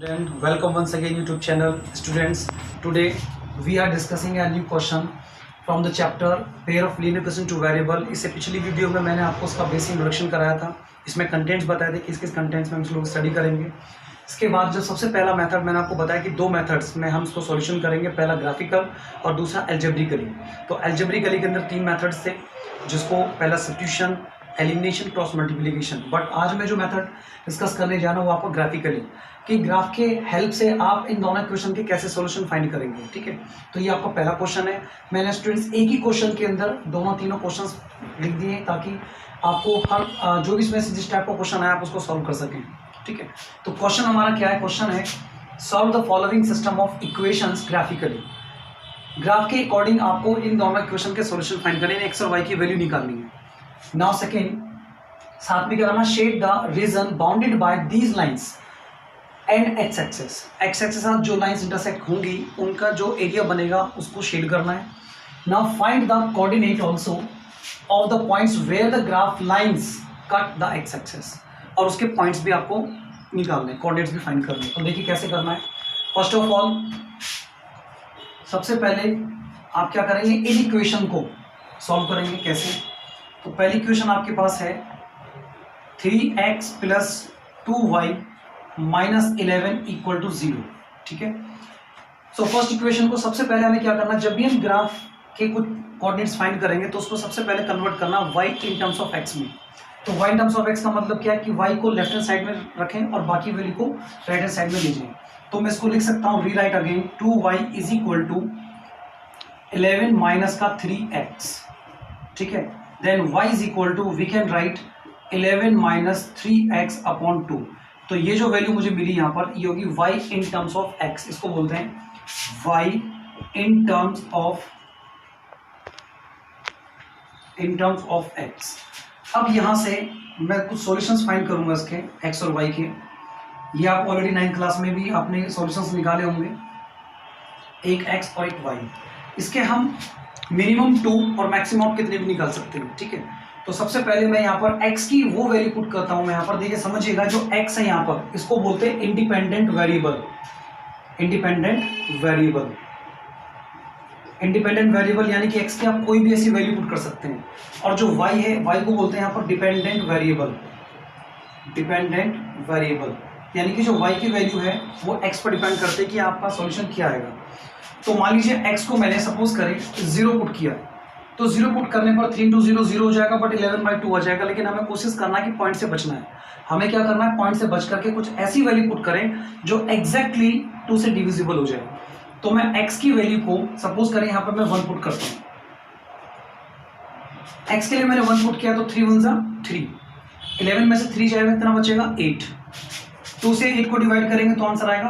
Then welcome once again YouTube channel students. Today we are discussing a new question from the chapter pair of linear equation to variable. इससे पिछली video में मैंने आपको उसका basic introduction कराया था, इसमें कंटेंट्स बताए थे किस किस कंटेंट्स में हम लोग स्टडी करेंगे। इसके बाद जो सबसे पहला मेथड मैंने आपको बताया कि दो मेथड्स में हम इसको सॉल्यूशन करेंगे, पहला ग्राफिकल और दूसरा एल्जेब्रिकली। तो एल्जेब्रिकली के अंदर तीन मेथड्स थे, जिसको पहला substitution, elimination, cross multiplication. But आज मैं जो मेथड डिस्कस करने जा रहा हूँ वो आपको ग्राफिकली, कि ग्राफ के हेल्प से आप इन दोनों क्वेश्चन के कैसे सॉल्यूशन फाइंड करेंगे। ठीक है, तो ये आपका पहला क्वेश्चन है। मैंने स्टूडेंट्स एक ही क्वेश्चन के अंदर तीनों क्वेश्चंस लिख दिए हैं ताकि आपको हर जो भी इसमें से जिस टाइप का क्वेश्चन है आप उसको सॉल्व कर सकें। ठीक है, तो क्वेश्चन हमारा क्या है? क्वेश्चन है solve the following system of equations graphically. Graph के अकॉर्डिंग आपको इन दोनों इक्वेशन के सॉल्यूशन फाइंड करने हैं, एक्स और वाई की वैल्यू निकालनी है। नाउ सेकेंड, साथ में क्या करना, shade the region bounded by these lines and x axis. X axis साथ जो लाइंस इंटरसेक्ट होंगी उनका जो एरिया बनेगा उसको शेड करना है। Now find the coordinate also of the points where the graph lines cut the x axis, और उसके पॉइंट्स भी आपको निकालने हैं, कोऑर्डिनेट्स भी फाइंड करने हैं। तो देखिए कैसे करना है। फर्स्ट ऑफ ऑल सबसे पहले आप क्या करेंगे, इन इक्वेशन को सॉल्व करेंगे। कैसे? तो पहली इक्वेशन आपके पास है 3x plus 2y minus 11 equal to 0। ठीक है, सो फर्स्ट इक्वेशन को सबसे पहले हमें क्या करना, जब भी हम ग्राफ के कुछ कोऑर्डिनेट्स फाइंड करेंगे तो उसको सबसे पहले कन्वर्ट करना y in terms of x में। तो y in terms of x का मतलब क्या है कि y को लेफ्ट हैंड साइड में रखें और बाकी वैल्यू को राइट हैंड साइड में लीजिए। तो मैं इसको लिख सकता हूँ, rewrite again, 2y is equal to 11 minus का 3x। ठीक है, then y is equal to, we can write 11 minus 3x upon 2। तो ये जो वैल्यू मुझे मिली यहाँ पर ये होगी y in terms of x, इसको बोलते हैं y in terms of x। अब यहाँ से मैं कुछ सॉल्यूशंस फाइंड करूंगा इसके x और y के। ये आप ऑलरेडी 9th क्लास में भी आपने सॉल्यूशंस निकाले होंगे, एक x और एक y। इसके हम मिनिमम 2 और मैक्सिमम कितने भी निकाल सकते हैं। ठीक है, तो सबसे पहले मैं यहाँ पर x की वो वैल्यू पुट करता हूँ। मैं यहाँ पर देखिए समझिएगा, जो x है यहाँ पर इसको बोलते हैं independent variable. Independent variable, independent variable यानी कि x की आप कोई भी ऐसी वैल्यू पुट कर सकते हैं। और जो y है, y को बोलते हैं यहाँ पर डिपेंडेंट वेरिएबल। डिपेंडेंट वेरिएबल यानी कि जो y की वैल्यू है वो x पर डिपेंड करते हैं कि आपका सॉल्यूशन क्या आएगा। तो मान लीजिए x को मैंने सपोज करें 0 पुट किया, तो 0 पुट करने पर 3 into 0 0 हो जाएगा, बट 11/2 आ जाएगा। लेकिन हमें कोशिश करना है कि पॉइंट से बचना है। हमें क्या करना है, पॉइंट से बच करके कुछ ऐसी वैल्यू पुट करें जो एग्जैक्टली 2 से डिविजिबल हो जाए। तो मैं x की वैल्यू को सपोज करें यहाँ पर मैं 1 पुट करता हूँ। x के लिए मैंने 1 पुट किया तो 3 1 जा 3, 11 में से 3 जाएगा, कितना बचेगा 8। 2 से 8 को डिवाइड करेंगे तो आंसर आएगा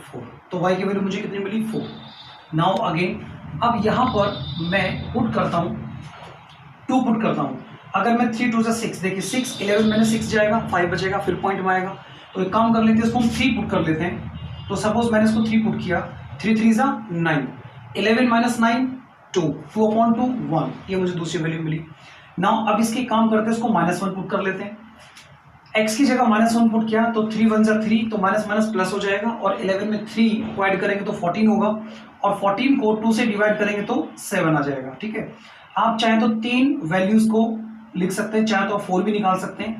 4। तो y की वैल्यू मुझे कितनी मिली, 4। नाउ अगेन, अब यहाँ पर मैं पुट करता हूँ 2 पुट करता हूँ। अगर मैं 3 2 से 6, देखिए 6 11 मैंने 6 जाएगा, 5 बचेगा, फिर पॉइंट में आएगा। तो एक काम कर लेते हैं, इसको हम 3 पुट कर लेते हैं। तो सपोज मैंने इसको 3 पुट किया, 3 3 जा 9, 11 माइनस 9 2, 2 अपॉन 2 1, ये मुझे दूसरी वैल्यू मिली। नाउ अब इसके काम करते हैं, इसको -1 पुट कर लेते हैं। x की जगह -1 पुट किया तो 3 1 जा 3, तो माइनस माइनस प्लस हो जाएगा, और 11 में 3 को ऐड करेंगे तो 14 होगा, और 14 को 2 से डिवाइड करेंगे तो 7 आ जाएगा। ठीक है, आप चाहें तो 3 वैल्यूज को लिख सकते हैं, चाहे तो आप 4 भी निकाल सकते हैं।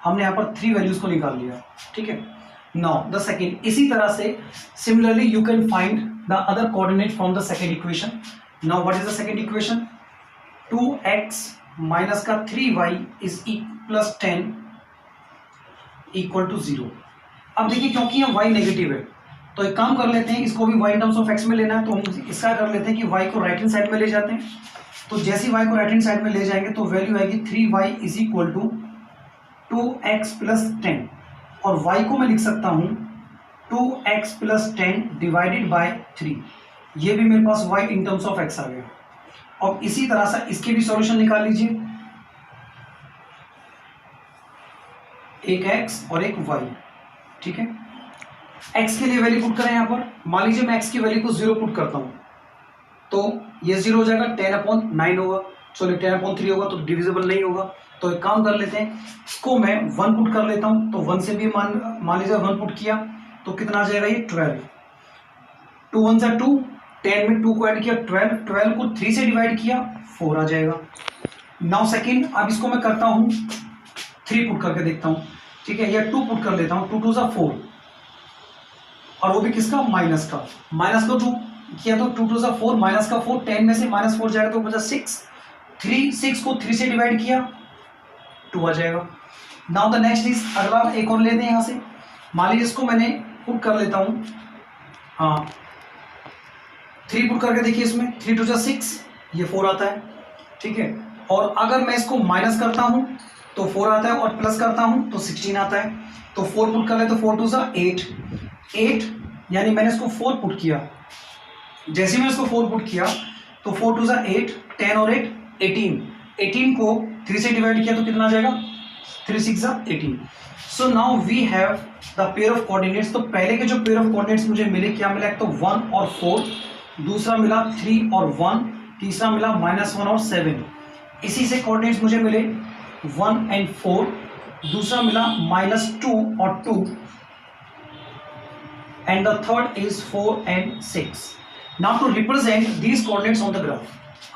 हमने यहाँ पर 3 वैल्यूज को निकाल लिया। ठीक है, नाउ द सेकेंड, इसी तरह से similarly you can find the other coordinate from the second equation. Now what is the second equation, 2x minus का 3y is plus 10 equal to 0। अब देखिए क्योंकि ये y नेगेटिव है तो एक काम कर लेते हैं, इसको भी y in terms of x में लेना है, तो हम इसका कर लेते हैं कि y को राइट हैंड साइड में ले जाते हैं। तो जैसे ही y को राइट हैंड साइड में ले जाएंगे तो वैल्यू आएगी 3y is equal to 2x plus 10, और y को मैं लिख सकता हूँ 2x प्लस 10 डिवाइडेड बाय 3। ये भी मेरे पास y in terms of x आ गया। और इसी तरह से इसके भी सॉल्यूशन निकाल लीजिए, एक x और एक y। ठीक है, x के लिए वैल्यू पुट करें यहाँ पर। मान लीजिए मैं x की वैल्यू को 0 पुट करता हूँ तो ये 0 हो जाएगा, 10/9 होगा, सॉरी 10/3 होगा, तो डिविजिबल नहीं होगा। तो एक काम कर लेते हैं, इसको मैं 1 पुट कर लेता हूँ। तो 1 से भी मान लीजिए 1 पुट किया तो कितना आ जाएगा ये 12, 2 1 जा 2, 10 में 2 को ऐड किया 12, 12 को 3 से डिवाइड किया 4 आ जाएगा। नाउ सेकेंड, अब इसको मैं करता हूँ 3 पुट करके देखता हूँ, ठीक है, या 2 पुट कर लेता हूँ, 2 2 जा 4, और वो भी किसका, माइनस का, माइनस को 2 किया तो 2 2 जा 4, माइनस का 4, 10 में से माइनस 4 जाएगा तो बचा 6, 6 को 3 से डिवाइड किया 2 आ जाएगा। नाउ द नेक्स्ट इज, अगला एक और लेते हैं यहाँ से, मान लीजिए इसको मैंने पुट कर लेता हूँ, हाँ 3 पुट करके देखिए, इसमें 3 2 जा 6, ये 4 आता है, ठीक है, और अगर मैं इसको माइनस करता हूँ तो 4 आता है, और प्लस करता हूँ तो 16 आता है, तो 4 पुट कर ले तो 4 2 जा 8, 8 यानी मैंने इसको 4 पुट किया, जैसे मैं इसको 4 पुट किया तो 4 2 जा 8, 10 और 8 18, 18 को 3 से डिवाइड किया तो कितना आ जाएगा, 3 6 जा 18। So now we have the pair of coordinates. तो पहले के जो पेयर ऑफ कोऑर्डिनेट्स मुझे मिले, क्या मिला, एक तो 1 और 4, दूसरा मिला 3 और 1, तीसरा मिला -1 और 7। इसी से कोऑर्डिनेट्स मुझे मिले 1 and 4, दूसरा मिला -2 और 2, and the third is 4 and 6. Now to represent these coordinates on the graph.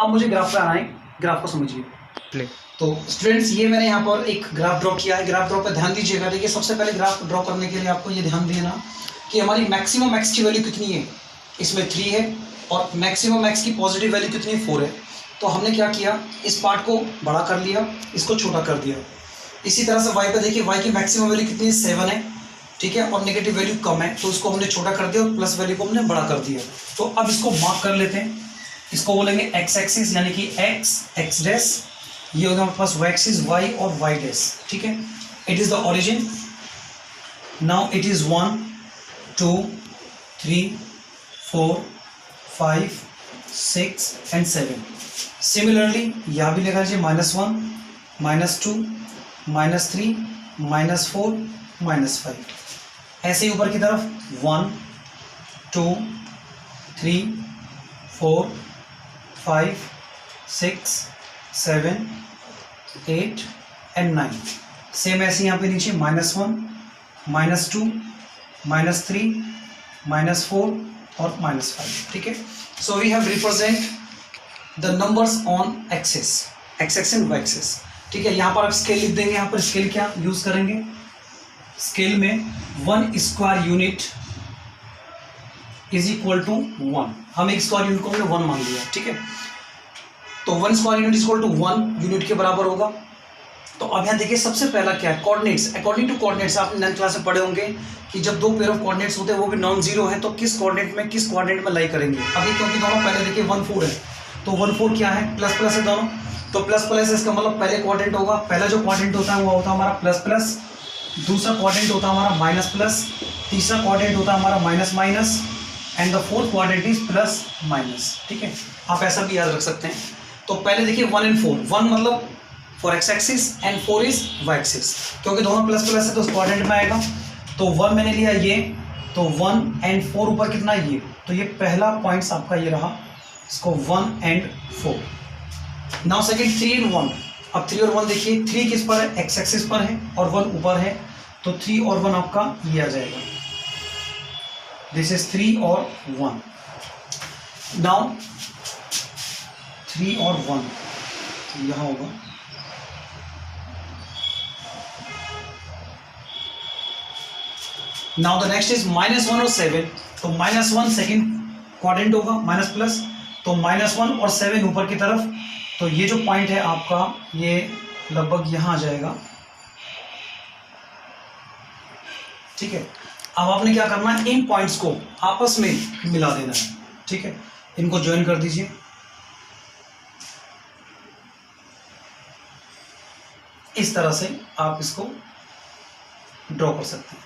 अब मुझे ग्राफ पे आना है, ग्राफ को समझिए। तो स्टूडेंट्स, ये मैंने यहाँ पर एक ग्राफ ड्रॉ किया है, ग्राफ ड्रॉ पे ध्यान दीजिएगा। देखिए, सबसे पहले ग्राफ ड्रॉ करने के लिए आपको ये ध्यान देना कि हमारी मैक्सिमम एक्स की वैल्यू कितनी है, इसमें 3 है, और मैक्सिमम एक्स की पॉजिटिव वैल्यू कितनी है, 4 है। तो हमने क्या किया, इस पार्ट को बड़ा कर लिया, इसको छोटा कर दिया। इसी तरह से वाई पे देखिए, वाई की मैक्सिमम वैल्यू कितनी है, 7 है, ठीक है, और नेगेटिव वैल्यू कम है, तो उसको हमने छोटा कर दिया और प्लस वैल्यू को हमने बड़ा कर दिया। तो अब इसको मार्क कर लेते हैं, इसको बोलेंगे एक्स एक्सिस, यानी कि एक्स, एक्स डैश, ये होगा हमारे पास वाई एक्सिस, वाई और वाई डैश, ठीक है। It is the origin. Now it is 1 2 3 4 5 6 and 7। Similarly यहाँ भी लिखा लीजिए -1 -2 -3 -4 -5। ऐसे ही ऊपर की तरफ 1 2 3 4 5 6 7 8 and 9। सेम ऐसे यहाँ पे नीचे -1 -2 -3 -4 और -5, ठीक है। So we have represent the numbers on axis, x axis and y axis, ठीक है। यहाँ पर आप स्केल लिख देंगे, यहाँ पर स्केल क्या यूज करेंगे, स्केल में 1 square unit is equal to 1। हम एक स्क्वायर यूनिट को हमने 1 मान लिया, ठीक है। तो 1 square unit is equal to 1 unit के बराबर होगा। तो अब यहाँ देखिए, सबसे पहला क्या है, कोऑर्डिनेट्स। अकॉर्डिंग टू कोऑर्डिनेट्स आपने 9th क्लास में पढ़े होंगे कि जब दो पेयर ऑफ कोऑर्डिनेट्स होते हैं वो भी नॉन जीरो है, तो किस कोऑर्डिनेट में लाई करेंगे। अभी क्योंकि दोनों पहले देखिए 1 4 है, तो 1 4 क्या है, प्लस प्लस है दोनों, तो प्लस प्लस इसका मतलब पहले कोऑर्डिनेट होगा, पहला जो कोऑर्डिनेट होता है वो होता है हमारा प्लस प्लस, दूसरा कोऑर्डिनेट होता है हमारा माइनस प्लस, तीसरा कोऑर्डिनेट होता है हमारा minus minus, and the fourth coordinate is plus minus, ठीक है। आप ऐसा भी याद रख सकते हैं। तो पहले देखिए 1 and 4, 1 मतलब for x axis and 4 is y axis, क्योंकि दोनों प्लस प्लस है तो उस कोऑर्डिनेट में आएगा। तो 1 मैंने लिया ये, तो 1 and 4 ऊपर कितना ये, तो ये पहला पॉइंट्स आपका ये रहा, इसको 1 and 4। Now second 3 and 1। अब 3 और 1 देखिए, 3 किस पर है, एक्स एक्सिस पर है, और 1 ऊपर है, तो 3 और 1 आपका ये आ जाएगा, दिस इज 3 और 1। नाउ 3 और 1 यहाँ होगा, नाउ द नेक्स्ट इज -1 और 7। तो -1 सेकेंड क्वाड्रेंट होगा, माइनस प्लस, तो -1 और 7 ऊपर की तरफ, तो ये जो पॉइंट है आपका ये लगभग यहाँ आ जाएगा, ठीक है। अब आपने क्या करना है, इन पॉइंट्स को आपस में मिला देना है, ठीक है। इनको ज्वाइन कर दीजिए, इस तरह से आप इसको ड्रॉ कर सकते हैं।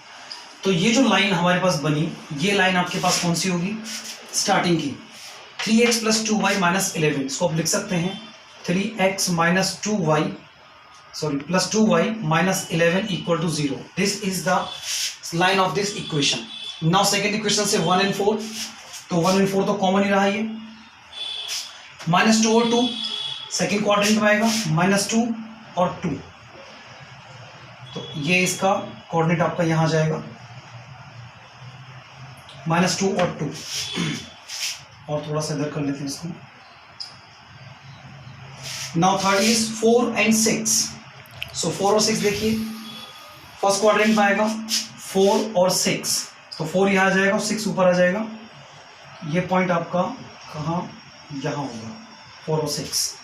तो ये जो लाइन हमारे पास बनी, ये लाइन आपके पास कौन सी होगी, स्टार्टिंग की 3x + 2y - 11। इसको आप लिख सकते हैं 3x - 2y + 2y - 11 = 0। This is the line of this equation. Now second equation से 1 and 4, तो 1 and 4 तो कॉमन ही रहा, ये -2 और 2 सेकेंड क्वाड्रेंट में आएगा, -2 और 2, तो ये इसका कोऑर्डिनेट आपका यहाँ आ जाएगा, -2 और 2, और थोड़ा सा इधर कर लेते हैं इसको। Now third is 4 and 6। सो 4 और 6 देखिए, फर्स्ट क्वाड्रेंट में आएगा 4 और 6, तो 4 यहाँ आ जाएगा और 6 ऊपर आ जाएगा। ये पॉइंट आपका कहाँ, यहाँ होगा 4 और 6।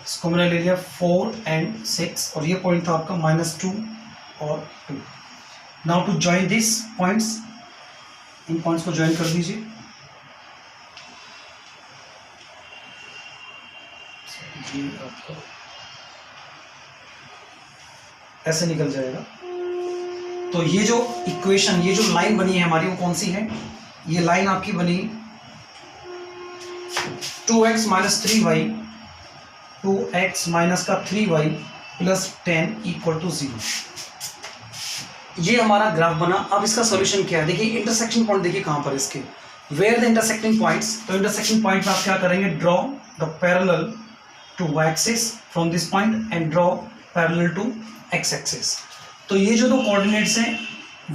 इसको मैंने ले लिया 4 एंड 6, और ये पॉइंट था आपका -2 और 2। Now to join this points, इन पॉइंट्स को ज्वाइन कर दीजिए। ये आपका ऐसे निकल जाएगा। तो ये जो इक्वेशन, ये जो लाइन बनी है हमारी, वो कौन सी है? ये लाइन आपकी बनी 2x - 3y, 2x - 3y + 10 = 0। ये हमारा ग्राफ बना। अब इसका सॉल्यूशन क्या है? देखिए इंटरसेक्शन पॉइंट देखिए कहाँ पर इसके, वेयर द इंटरसेक्टिंग पॉइंट्स। तो इंटरसेक्टिंग पॉइंट में आप क्या करेंगे? Draw the parallel to y axis from this point and draw parallel to x axis। तो ये जो दो कोऑर्डिनेट्स हैं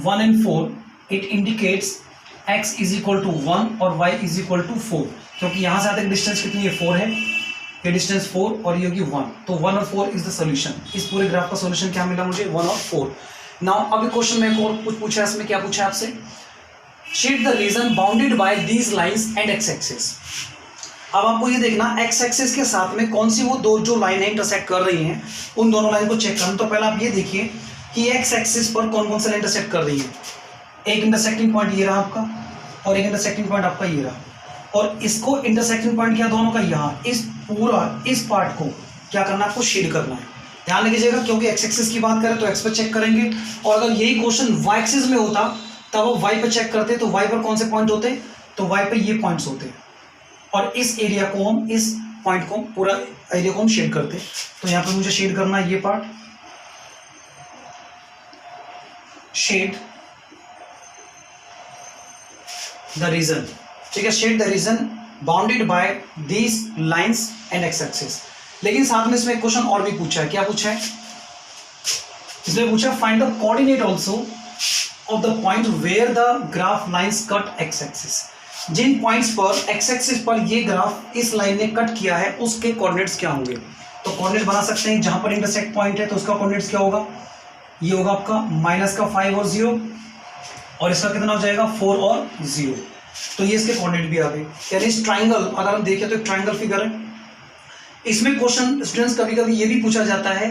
1 and 4, इट इंडिकेट्स x = 1 और y = 4, क्योंकि यहाँ से आते डिस्टेंस कितनी है? 4 है। ये डिस्टेंस 4 और ये होगी 1, तो 1 और 4 इज द सोल्यूशन। इस पूरे ग्राफ का सोल्यूशन क्या मिला मुझे? 1 और 4। नाउ अभी क्वेश्चन में एक और कुछ पूछा है, इसमें क्या पूछा है आपसे? Sheet the region bounded by these lines and x axis. अब आपको ये देखना x एक्सिस के साथ में कौन सी वो दो जो लाइन है इंटरसेक्ट कर रही हैं, उन दोनों लाइन को चेक करना। तो पहले आप ये देखिए कि x एक्सिस पर कौन कौन से लाइन इंटरसेक्ट कर रही है। एक इंटरसेक्टिंग पॉइंट ये रहा आपका, और एक इंटरसेक्टिंग पॉइंट आपका ये रहा, और इसको इंटरसेक्टिंग पॉइंट क्या दोनों का यहाँ, इस पूरा इस पार्ट को क्या करना है? आपको शेड करना है। ध्यान रखिएगा, क्योंकि x एक्सिस की बात करें तो x पर चेक करेंगे, और अगर यही क्वेश्चन y एक्सिस में होता तब वो y पर चेक करते, तो y पर कौन से पॉइंट होते? तो y पर ये पॉइंट्स होते, और इस एरिया को हम, इस पॉइंट को, पूरा एरिया को हम शेड करते। तो यहाँ पे मुझे शेड करना है ये पार्ट, शेड द रीजन, ठीक है, shade the region bounded by these lines and x axis. लेकिन साथ में इसमें एक क्वेश्चन और भी पूछा है। क्या पूछा है? इसमें पूछा find the coordinate also of the point where the graph lines cut x axis. जिन पॉइंट्स पर x एक्सिस पर ये ग्राफ इस लाइन ने कट किया है, उसके कोऑर्डिनेट्स क्या होंगे? तो कोऑर्डिनेट बना सकते हैं, जहां पर इंटरसेक्ट पॉइंट है तो उसका कोऑर्डिनेट्स क्या होगा? ये होगा आपका -5 और 0, और इसका कितना हो जाएगा? 4 और 0। तो ये इसके कोऑर्डिनेट भी आ गए। यानी इस ट्राइंगल, अगर हम देखें तो एक ट्राइंगल फिगर है। इसमें क्वेश्चन स्टूडेंट्स कभी कभी ये भी पूछा जाता है,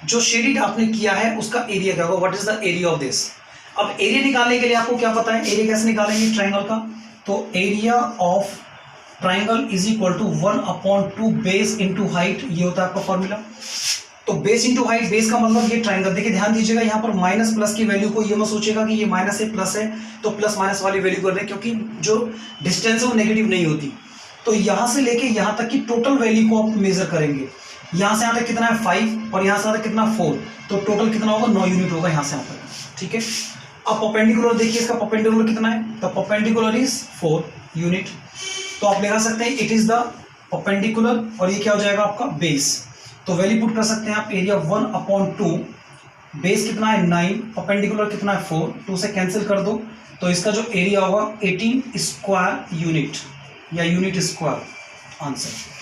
जो शेडेड आपने किया है उसका एरिया क्या होगा? What is the area of this? अब एरिया निकालने के लिए आपको क्या पता है? एरिया कैसे निकालेंगे ट्राइंगल का? तो area of triangle is equal to 1/2 base into height, ये होता है आपका फॉर्मूला। तो बेस इंटू हाइट, बेस का मतलब ये ट्राइंगल। देखिए ध्यान दीजिएगा, यहाँ पर माइनस प्लस की वैल्यू को ये मत सोचेगा कि ये माइनस है प्लस है तो प्लस माइनस वाली वैल्यू कर दें, क्योंकि जो डिस्टेंस है वो नेगेटिव नहीं होती। तो यहाँ से लेके यहाँ तक की टोटल वैल्यू को आप मेजर करेंगे। यहाँ से यहाँ तक कितना है 5, और यहाँ से यहाँ तक कितना 4, तो टोटल कितना होगा? 9 यूनिट होगा यहाँ से यहाँ तक, ठीक है। अब परपेंडिकुलर देखिए, इसका परपेंडिकुलर कितना है? तो परपेंडिकुलर इज 4 यूनिट। तो आप लगा सकते हैं इट इज द परपेंडिकुलर, और ये क्या हो जाएगा आपका? बेस। तो वैल्यू पुट कर सकते हैं आप, एरिया 1/2, बेस कितना है 9, परपेंडिकुलर कितना है 4, 2 से कैंसिल कर दो, तो इसका जो एरिया होगा 18 स्क्वायर यूनिट या यूनिट स्क्वायर आंसर।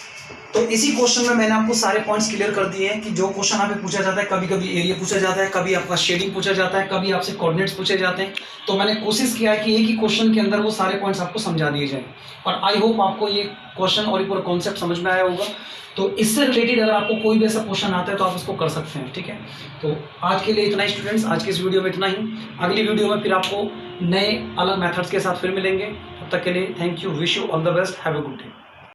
तो इसी क्वेश्चन में मैंने आपको सारे पॉइंट्स क्लियर कर दिए हैं कि जो क्वेश्चन आपसे पूछा जाता है, कभी कभी एरिया पूछा जाता है, कभी आपका शेडिंग पूछा जाता है, कभी आपसे कोऑर्डिनेट्स पूछे जाते हैं। तो मैंने कोशिश किया है कि एक ही क्वेश्चन के अंदर वो सारे पॉइंट्स आपको समझा दिए जाएं, और आई होप आपको ये क्वेश्चन और ये पूरा कॉन्सेप्ट समझ में आया होगा। तो इससे रिलेटेड अगर आपको कोई भी ऐसा क्वेश्चन आता है तो आप उसको कर सकते हैं, ठीक है। तो आज के लिए इतना ही स्टूडेंट्स, आज की इस वीडियो में इतना ही। अगली वीडियो में फिर आपको नए अलग मेथड्स के साथ फिर मिलेंगे। तब तक के लिए thank you, wish you all the best, have a good day.